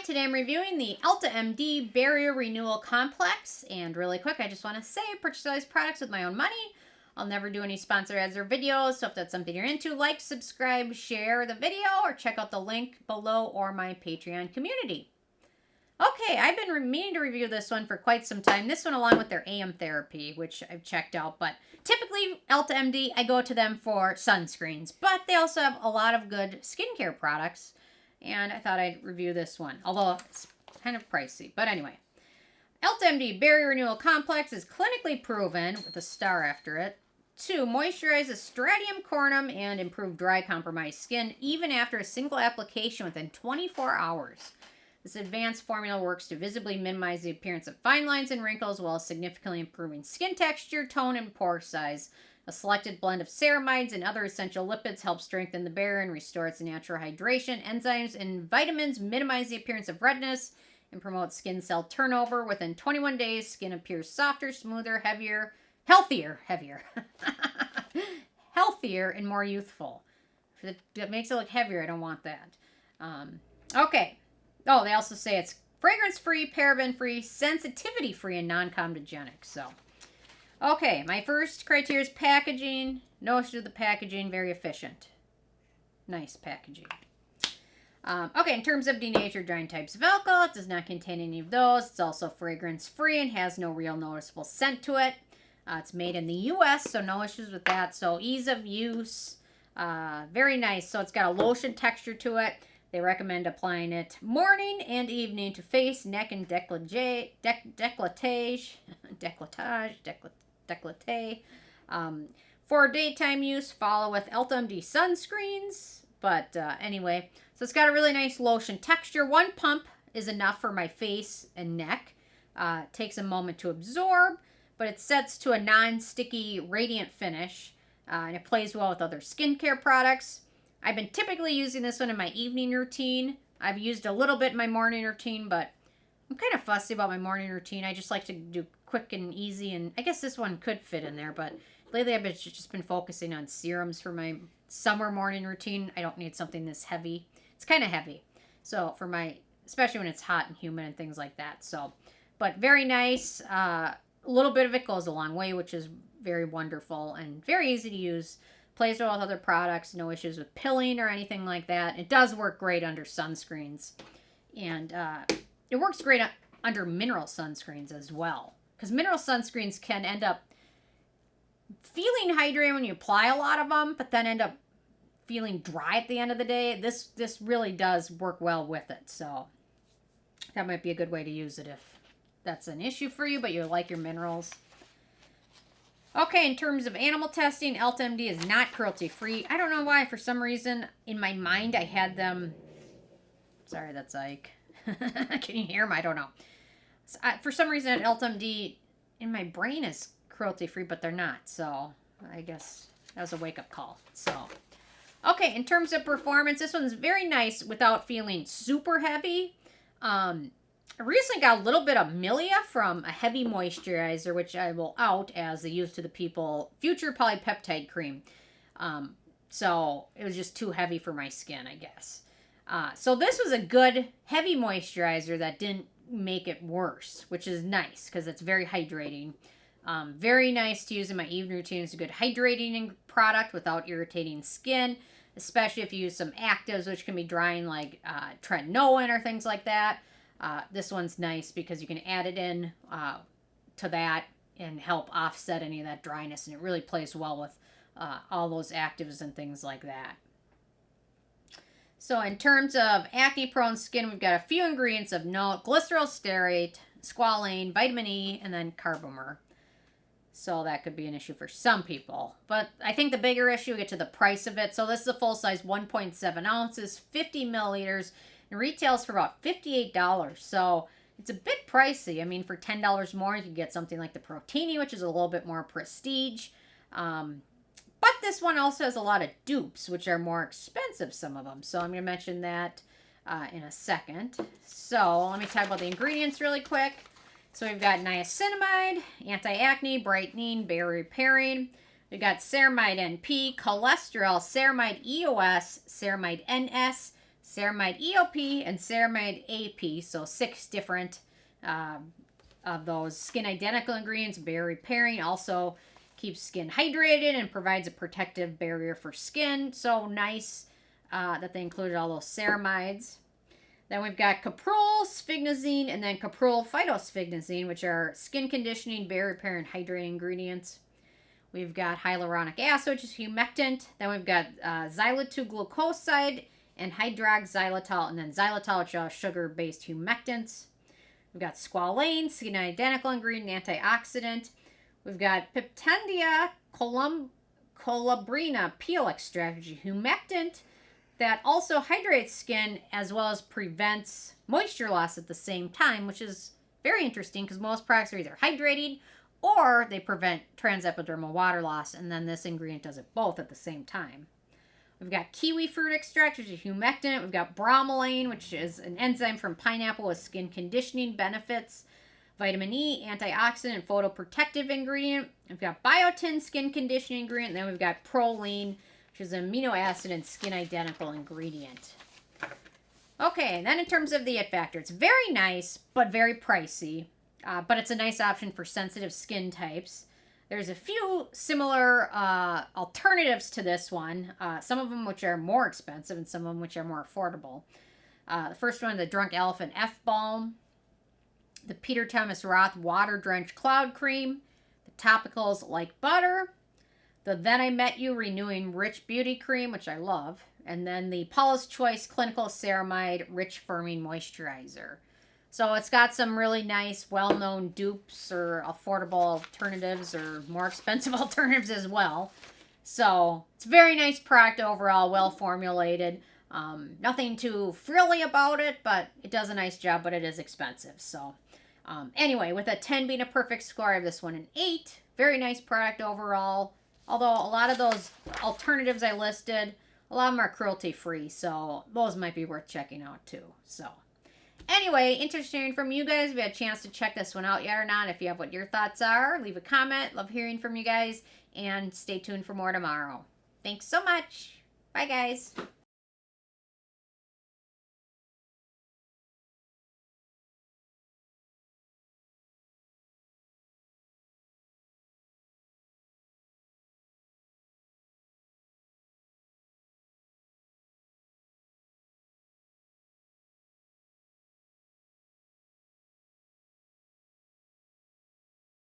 today I'm reviewing the Elta MD Barrier Renewal Complex. And really quick, I just want to say I purchased all these products with my own money. I'll never do any sponsor ads or videos, so if that's something you're into, like, subscribe, share the video, or check out the link below or my Patreon community. Okay, I've been meaning to review this one for quite some time. This one along with their AM therapy, which I've checked out. But typically, Elta MD, I go to them for sunscreens. But they also have a lot of good skincare products. And I thought I'd review this one, although it's kind of pricey. But anyway, Elta MD Barrier Renewal Complex is clinically proven, with a star after it, to moisturize the stratum corneum and improve dry, compromised skin, even after a single application within 24 hours. This advanced formula works to visibly minimize the appearance of fine lines and wrinkles while significantly improving skin texture, tone, and pore size. A selected blend of ceramides and other essential lipids helps strengthen the barrier and restore its natural hydration. Enzymes and vitamins minimize the appearance of redness and promote skin cell turnover. Within 21 days, skin appears softer, smoother, healthier, and more youthful. If it makes it look heavier, I don't want that. Okay. Oh, they also say it's fragrance-free, paraben-free, sensitivity-free, and non-comedogenic. So, okay, my first criteria is packaging. No issue with the packaging. Very efficient. Nice packaging. Okay, in terms of denatured drying types of alcohol, it does not contain any of those. It's also fragrance-free and has no real noticeable scent to it. It's made in the U.S., so no issues with that. So, ease of use. Very nice. So, it's got a lotion texture to it. They recommend applying it morning and evening to face, neck, and décolleté. For daytime use, follow with Elta MD sunscreens. But anyway, so it's got a really nice lotion texture. One pump is enough for my face and neck. It takes a moment to absorb, but it sets to a non-sticky, radiant finish. And it plays well with other skincare products. I've been typically using this one in my evening routine. I've used a little bit in my morning routine, but I'm kind of fussy about my morning routine. I just like to do quick and easy, and I guess this one could fit in there, but lately I've just been focusing on serums for my summer morning routine. I don't need something this heavy. It's kind of heavy. So for especially when it's hot and humid and things like that. So, but very nice. A little bit of it goes a long way, which is very wonderful and very easy to use. Plays well with other products, no issues with pilling or anything like that. It does work great under sunscreens. And it works great under mineral sunscreens as well. Because mineral sunscreens can end up feeling hydrated when you apply a lot of them, but then end up feeling dry at the end of the day. This really does work well with it. So that might be a good way to use it if that's an issue for you, but you like your minerals. Okay, in terms of animal testing, Elta MD is not cruelty-free. I don't know why. For some reason, in my mind, I had them... Sorry, that's Ike. Can you hear him? I don't know. For some reason, Elta MD in my brain is cruelty-free, but they're not. So, I guess that was a wake-up call. So, okay, in terms of performance, this one's very nice without feeling super heavy. I recently got a little bit of milia from a heavy moisturizer, which I will out as the Use to the People Future Polypeptide Cream. So it was just too heavy for my skin, I guess. So this was a good heavy moisturizer that didn't make it worse, which is nice because it's very hydrating. Very nice to use in my evening routine. It's a good hydrating product without irritating skin, especially if you use some actives, which can be drying like tretinoin or things like that. This one's nice because you can add it in to that and help offset any of that dryness. And it really plays well with all those actives and things like that. So in terms of acne-prone skin, we've got a few ingredients of note. Glyceryl, stearate, squalane, vitamin E, and then carbomer. So that could be an issue for some people. But I think the bigger issue, we get to the price of it. So this is a full-size 1.7 ounces, 50 milliliters. It retails for about $58, so it's a bit pricey. I mean, for $10 more, you can get something like the Protini, which is a little bit more prestige. But this one also has a lot of dupes, which are more expensive, some of them. So I'm going to mention that in a second. So let me talk about the ingredients really quick. So we've got niacinamide, anti-acne, brightening, barrier repairing. We've got ceramide NP, cholesterol, ceramide EOS, ceramide NS, Ceramide EOP, and Ceramide AP. So 6 different of those skin identical ingredients. Barrier repairing, also keeps skin hydrated and provides a protective barrier for skin. So nice that they included all those ceramides. Then we've got Caprooyl, Sphingosine, and then Caprooyl Phytosphingosine, which are skin conditioning, barrier repair, and hydrating ingredients. We've got hyaluronic acid, which is humectant. Then we've got Xylitylglucoside and Hydroxyethyl, and then xylitol, which are sugar-based humectants. We've got Squalane, skin identical ingredient, antioxidant. We've got Piptadenia, Colubrina, peel extract, which is humectant that also hydrates skin as well as prevents moisture loss at the same time, which is very interesting because most products are either hydrating or they prevent transepidermal water loss, and then this ingredient does it both at the same time. We've got kiwi fruit extract, which is humectant. We've got bromelain, which is an enzyme from pineapple with skin conditioning benefits. Vitamin E, antioxidant, and photoprotective ingredient. We've got biotin, skin conditioning ingredient. And then we've got proline, which is an amino acid and skin identical ingredient. Okay, and then in terms of the it factor, it's very nice, but very pricey. But it's a nice option for sensitive skin types. There's a few similar alternatives to this one. Some of them which are more expensive and some of them which are more affordable. The first one, the Drunk Elephant F-Balm. The Peter Thomas Roth Water Drenched Cloud Cream. The Topicals Like Butter. The Then I Met You Renewing Rich Beauty Cream, which I love. And then the Paula's Choice Clinical Ceramide Rich Firming Moisturizer. So it's got some really nice, well-known dupes or affordable alternatives or more expensive alternatives as well. So it's a very nice product overall, well formulated. Nothing too frilly about it, but it does a nice job, but it is expensive. So anyway, with a 10 being a perfect score, I have this one an 8. Very nice product overall. Although a lot of those alternatives I listed, a lot of them are cruelty-free, so those might be worth checking out too. So anyway, interested in hearing from you guys. If you had a chance to check this one out yet or not, if you have what your thoughts are, leave a comment. Love hearing from you guys, and stay tuned for more tomorrow. Thanks so much. Bye, guys.